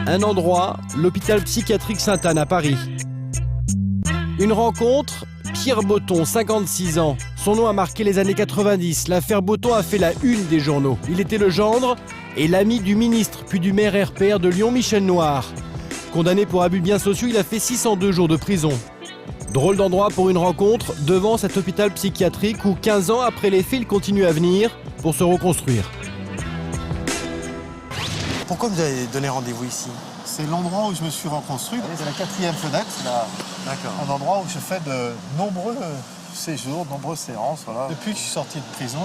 Un endroit, l'hôpital psychiatrique Sainte-Anne à Paris. Une rencontre, Pierre Botton, 56 ans. Son nom a marqué les années 90. L'affaire Botton a fait la une des journaux. Il était le gendre et l'ami du ministre, puis du maire RPR de Lyon, Michel Noir. Condamné pour abus de biens sociaux, il a fait 602 jours de prison. Drôle d'endroit pour une rencontre devant cet hôpital psychiatrique où 15 ans après les faits, il continue à venir pour se reconstruire. Pourquoi vous avez donné rendez-vous ici? C'est l'endroit où je me suis reconstruit. C'est la 4e fenêtre. C'est un endroit où je fais de nombreux séjours, de nombreuses séances. Voilà. Depuis que je suis sorti de prison,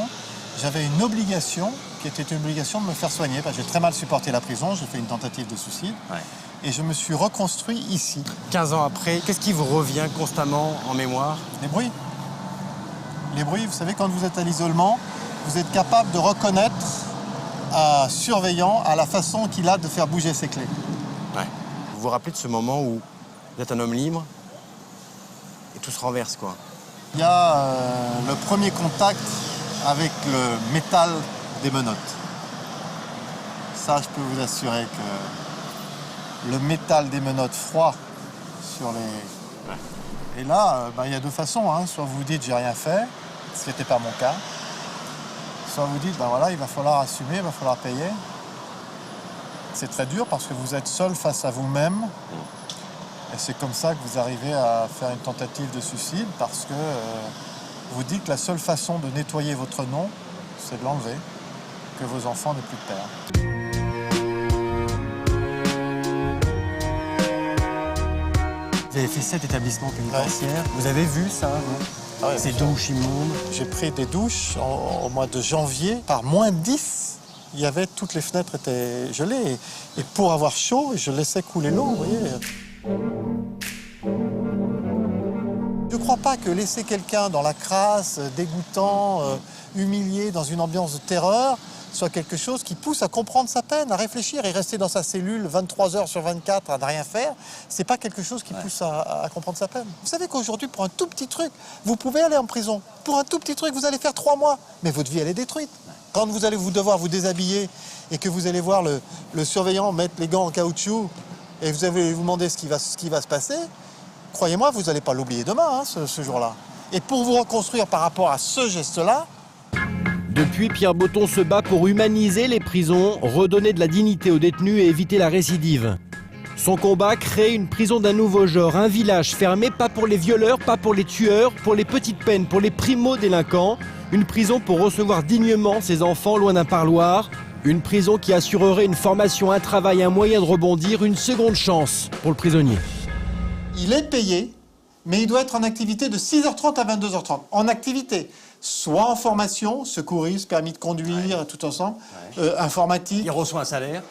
j'avais une obligation qui était une obligation de me faire soigner. Parce que j'ai très mal supporté la prison, j'ai fait une tentative de suicide. Ouais. Et je me suis reconstruit ici. 15 ans après, qu'est-ce qui vous revient constamment en mémoire? Les bruits. Les bruits, vous savez, quand vous êtes à l'isolement, vous êtes capable de reconnaître un surveillant à la façon qu'il a de faire bouger ses clés. Ouais. Vous vous rappelez de ce moment où vous êtes un homme libre et tout se renverse, quoi? Il y a le premier contact avec le métal des menottes. Ça, je peux vous assurer que le métal des menottes froid sur les... Ouais. Et là, il y a deux façons. Hein. Soit vous dites « j'ai rien fait », ce qui n'était pas mon cas. Soit vous dites, voilà, il va falloir assumer, il va falloir payer. C'est très dur parce que vous êtes seul face à vous-même. Et c'est comme ça que vous arrivez à faire une tentative de suicide parce que vous dites que la seule façon de nettoyer votre nom, c'est de l'enlever, que vos enfants n'aient plus de père. Vous avez fait 7 établissements pénitentiaires. Ouais. Vous avez vu ça, vous? Ah ouais, ces douches immondes. J'ai pris des douches au mois de janvier. Par moins 10, il y avait, toutes les fenêtres étaient gelées. Et pour avoir chaud, je laissais couler l'eau, vous voyez. Je ne crois pas que laisser quelqu'un dans la crasse, dégoûtant, humilié, dans une ambiance de terreur, soit quelque chose qui pousse à comprendre sa peine, à réfléchir et rester dans sa cellule 23 heures sur 24 à ne rien faire, c'est pas quelque chose qui pousse à comprendre sa peine. Vous savez qu'aujourd'hui, pour un tout petit truc, vous pouvez aller en prison. Pour un tout petit truc, vous allez faire 3 mois, mais votre vie, elle est détruite. Quand vous allez devoir vous déshabiller et que vous allez voir le surveillant mettre les gants en caoutchouc et vous allez vous demander ce qui va se passer, croyez-moi, vous n'allez pas l'oublier demain, hein, ce jour-là. Et pour vous reconstruire par rapport à ce geste-là, depuis, Pierre Botton se bat pour humaniser les prisons, redonner de la dignité aux détenus et éviter la récidive. Son combat crée une prison d'un nouveau genre, un village fermé pas pour les violeurs, pas pour les tueurs, pour les petites peines, pour les primo-délinquants. Une prison pour recevoir dignement ses enfants loin d'un parloir. Une prison qui assurerait une formation, un travail, un moyen de rebondir, une seconde chance pour le prisonnier. Il est payé, mais il doit être en activité de 6h30 à 22h30. En activité. Soit en formation, secouriste, permis de conduire, tout ensemble, informatique. Il reçoit un salaire.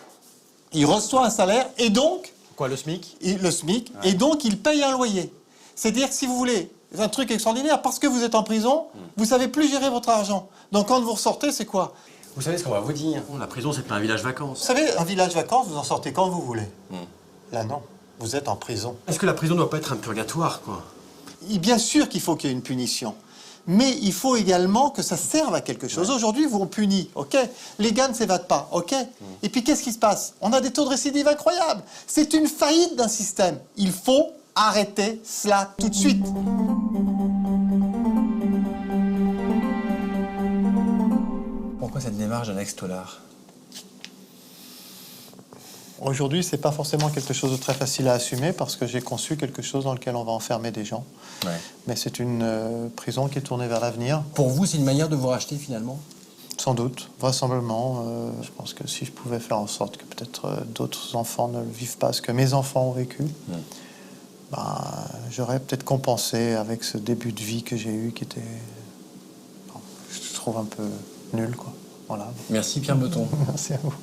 Il reçoit un salaire et donc... Quoi, le SMIC? Le SMIC, et donc il paye un loyer. C'est-à-dire que si vous voulez, un truc extraordinaire, parce que vous êtes en prison, vous ne savez plus gérer votre argent. Donc quand vous ressortez, c'est quoi? Vous savez ce qu'on va vous dire? La prison, c'est pas un village vacances. Vous savez, un village vacances, vous en sortez quand vous voulez. Là, non. Vous êtes en prison. Est-ce que la prison ne doit pas être un purgatoire, quoi? Et bien sûr qu'il faut qu'il y ait une punition. Mais il faut également que ça serve à quelque chose. Aujourd'hui, vous on punit, ok? Les gars ne s'évadent pas, ok? Et puis qu'est-ce qui se passe? On a des taux de récidive incroyables. C'est une faillite d'un système. Il faut arrêter cela tout de suite. Pourquoi cette démarche d'un ex-tôlard? Aujourd'hui, c'est pas forcément quelque chose de très facile à assumer parce que j'ai conçu quelque chose dans lequel on va enfermer des gens. Ouais. Mais c'est une prison qui est tournée vers l'avenir. Pour vous, c'est une manière de vous racheter finalement? Sans doute, vraisemblablement. Je pense que si je pouvais faire en sorte que peut-être d'autres enfants ne vivent pas ce que mes enfants ont vécu, j'aurais peut-être compensé avec ce début de vie que j'ai eu qui était, je trouve un peu nul, quoi. Voilà. Merci Pierre Botton. Merci à vous.